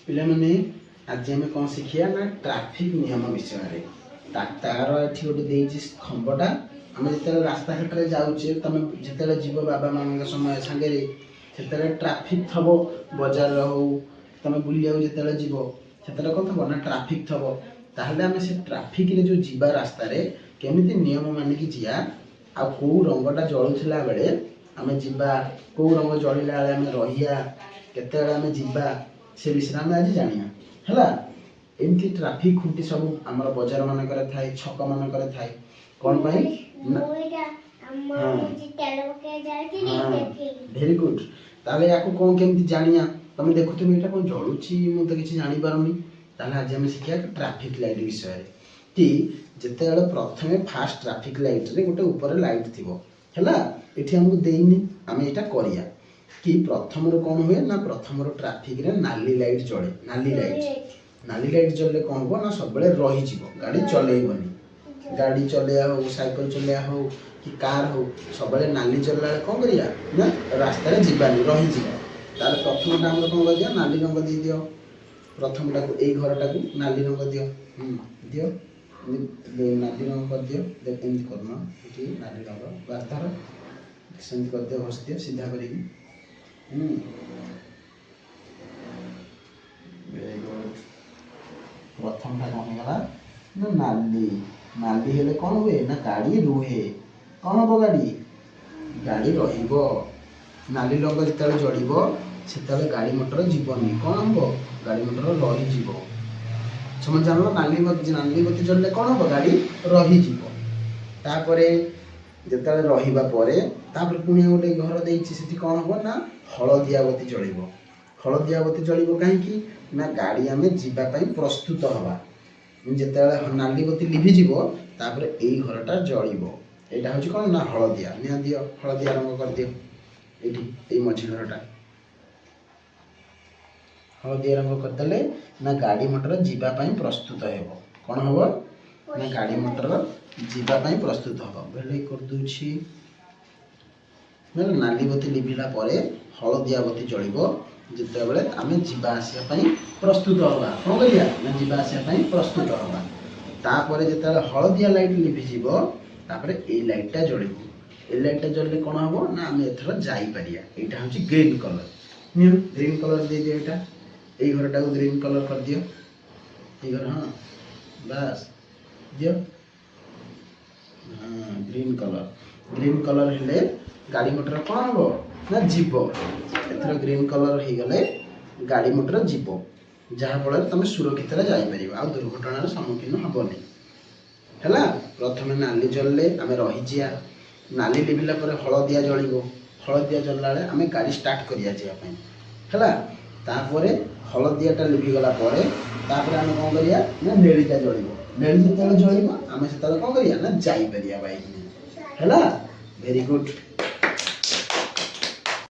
ପିଲାମାନେ ଆଜି ଆମେ କ'ଣ ଶିଖିବା ନା ଟ୍ରାଫିକ ନିୟମ ବିଷୟରେ। ତାର ଏଠି ଗୋଟେ ଦେଇଛି ଖମ୍ବଟା। ଆମେ ଯେତେବେଳେ ରାସ୍ତାଘାଟରେ ଯାଉଛେ, ତମେ ଯେତେବେଳେ ଯିବ ବାବା ମାମାଙ୍କ ସମୟ ସାଙ୍ଗରେ, ସେତେବେଳେ ଟ୍ରାଫିକ ଥବ, ବଜାରରେ ହଉ ତମେ ବୁଲିବାକୁ ଯେତେବେଳେ ଯିବ, ସେତେବେଳେ କ'ଣ ଥବ ନା ଟ୍ରାଫିକ ଥବ। ତାହେଲେ ଆମେ ସେ ଟ୍ରାଫିକରେ ଯେଉଁ ଯିବା ରାସ୍ତାରେ କେମିତି ନିୟମ ମାନିକି ଯିବା, ଆଉ କେଉଁ ରଙ୍ଗଟା ଜଳୁଥିଲା ବେଳେ ଆମେ ଯିବା, କେଉଁ ରଙ୍ଗ ଜଳିଲା ବେଳେ ଆମେ ରହିବା, କେତେବେଳେ ଆମେ ଯିବା, ସେ ବିଷୟରେ ଆମେ ଆଜି ଜାଣିବା ହେଲା। ଏମିତି ଟ୍ରାଫିକ ଖୁଣ୍ଟି ସବୁ ଆମର ବଜାର ମାନଙ୍କରେ ଥାଏ, ଛକ ମାନଙ୍କରେ ଥାଏ। କ'ଣ ପାଇଁ ନା ଭେରି ଗୁଡ୍। ତାହେଲେ ୟାକୁ କ'ଣ କେମିତି ଜାଣିବା? ତମେ ଦେଖୁଥିବ ଏଇଟା କ'ଣ ଜଳୁଛି, ମୁଁ ତ କିଛି ଜାଣିପାରୁନି। ତାହେଲେ ଆଜି ଆମେ ଶିଖିବା ଟ୍ରାଫିକ ଲାଇଟ୍ ବିଷୟରେ। କି ଯେତେବେଳେ ପ୍ରଥମେ ଫାଷ୍ଟ ଟ୍ରାଫିକ ଲାଇଟ୍ରେ ଗୋଟେ ଉପରେ ଲାଇଟ୍ ଥିବ ହେଲା, ଏଠି ଆମକୁ ଦେଇନି, ଆମେ ଏଇଟା କରିବା। କି ପ୍ରଥମରୁ କ'ଣ ହୁଏ ନା ପ୍ରଥମରୁ ଟ୍ରାଫିକରେ ନାଲି ଲାଇଟ୍ ଜଳେ। ନାଲି ଲାଇଟ୍ ଜଳିଲେ କ'ଣ ହବ ନା ସବୁବେଳେ ରହିଯିବ, ଗାଡ଼ି ଚଲେଇବନି। ଗାଡ଼ି ଚଲେଇବା ହଉ, ସାଇକେଲ ଚଲେଇବା ହଉ କି କାର୍ ହଉ, ସବୁବେଳେ ନାଲି ଜଳିଲା ବେଳେ କ'ଣ କରିବା ନା ରାସ୍ତାରେ ଯିବାନି, ରହିଯିବା। ତାହେଲେ ପ୍ରଥମଟା ଆମର କ'ଣ କରିବା, ନାଲି ରଙ୍ଗ ଦେଇଦିଅ। ପ୍ରଥମଟାକୁ ଏଇ ଘରଟାକୁ ନାଲି ରଙ୍ଗ ଦିଅ, ଦିଅ ନାଲି ରଙ୍ଗ କରିଦିଅ। ଏମିତି କରୁନ, ଏଠି ନାଲି ରଙ୍ଗ ବାସ୍ତାର ସେମିତି କରିଦିଅ, ବସିଦିଅ ସିଧା କରିକି। Very good. ପ୍ରଥମଟା କ'ଣ ହେଇଗଲା ନା ନାଲି। ନାଲି ହେଲେ କ'ଣ ହୁଏ ନା ଗାଡ଼ି ରୁହେ। କ'ଣ ହବ? ଗାଡ଼ି ରହିବ। ନାଲି ରଙ୍ଗ ଯେତେବେଳେ ଜଳିବ ସେତେବେଳେ ଗାଡ଼ି ମଟର ଯିବନି। କ'ଣ ହବ? ଗାଡ଼ି ମଟର ରହିଯିବ। ସମସ୍ତେ ଜାଣିଲ, ନାଲି ବତି ଜଳିଲେ କ'ଣ ହବ? ଗାଡ଼ି ରହିଯିବ। ତାପରେ ଯେତେବେଳେ ରହିବା ପରେ ତାପରେ ପୁଣି ଗୋଟେ ଘର ଦେଇଛି, ସେଠି କ'ଣ ହବ ନା ହଳଦିଆ ବତି ଜଳିବ। ହଳଦିଆ ବତି ଜଳିବ କାହିଁକି ନା ଗାଡ଼ି ଆମେ ଯିବା ପାଇଁ ପ୍ରସ୍ତୁତ ହେବା। ଯେତେବେଳେ ନାଲି ବତି ଲିଭିଯିବ ତାପରେ ଏଇ ଘରଟା ଜଳିବ। ଏଇଟା ହେଉଛି କ'ଣ ନା ହଳଦିଆ। ନିଆଁ ଦିଅ, ହଳଦିଆ ରଙ୍ଗ କରିଦିଅ। ଏଇଠି ଏଇ ମଝି ଘରଟା ହଳଦିଆ ରଙ୍ଗ କରିଦେଲେ ନା ଗାଡ଼ି ମଟର ଯିବା ପାଇଁ ପ୍ରସ୍ତୁତ ହେବ। କ'ଣ ହବ ନା ଗାଡ଼ି ମଟର ଯିବା ପାଇଁ ପ୍ରସ୍ତୁତ ହେବ। ଭେଳି କରିଦେଉଛି। ନାଲି ବତି ଲିଭିଲା ପରେ ହଳଦିଆ ବତି ଜଳିବ। ଯେତେବେଳେ ଆମେ ଯିବା ଆସିବା ପାଇଁ ପ୍ରସ୍ତୁତ ହେବା, କ'ଣ କରିବା ନା ଯିବା ଆସିବା ପାଇଁ ପ୍ରସ୍ତୁତ ହେବା। ତାପରେ ଯେତେବେଳେ ହଳଦିଆ ଲାଇଟ୍ ଲିଭିଯିବ ତାପରେ ଏଇ ଲାଇଟ୍ଟା ଜଳିବ। ଏଇ ଲାଇଟ୍ଟା ଜଳିଲେ କ'ଣ ହବ ନା ଆମେ ଏଥର ଯାଇପାରିବା। ଏଇଟା ହେଉଛି ଗ୍ରୀନ୍ କଲର। ଗ୍ରୀନ୍ କଲର ଦେଇଦିଅ। ଏଇଟା ଏଇ ଘରଟାକୁ ଗ୍ରୀନ୍ କଲର କରିଦିଅ। ଏଇ ଘର, ହଁ ବାସ୍ ଦିଅ। ଗ୍ରୀନ୍ କଲର ହେଲେ ଗାଡ଼ି ମଟର କ'ଣ ହବ ନା ଯିବ। ଏଥର ଗ୍ରୀନ୍ କଲର ହେଇଗଲେ ଗାଡ଼ି ମଟର ଯିବ, ଯାହାଫଳରେ ତମେ ସୁରକ୍ଷିତରେ ଯାଇପାରିବ, ଆଉ ଦୁର୍ଘଟଣାର ସମ୍ମୁଖୀନ ହେବନି ହେଲା। ପ୍ରଥମେ ନାଲି ଜଳିଲେ ଆମେ ରହିଯିବା। ନାଲି ଲିଭିଲା ପରେ ହଳଦିଆ ଜଳିବ। ହଳଦିଆ ଜଳିଲା ବେଳେ ଆମେ ଗାଡ଼ି ଷ୍ଟାର୍ଟ କରିବା ଯିବା ପାଇଁ ହେଲା। ତାପରେ ହଳଦିଆଟା ଲିଭିଗଲା ପରେ ତାପରେ ଆମେ କ'ଣ କରିବା ନା ନେଳିଟା ଜଳିବ। ନେଳି ଯେତେବେଳେ ଜଳିବ ଆମେ ସେତେବେଳେ କ'ଣ କରିବା ନା ଯାଇପାରିବା ବାଇକ୍ ନେଇ ହେଲା। Very good.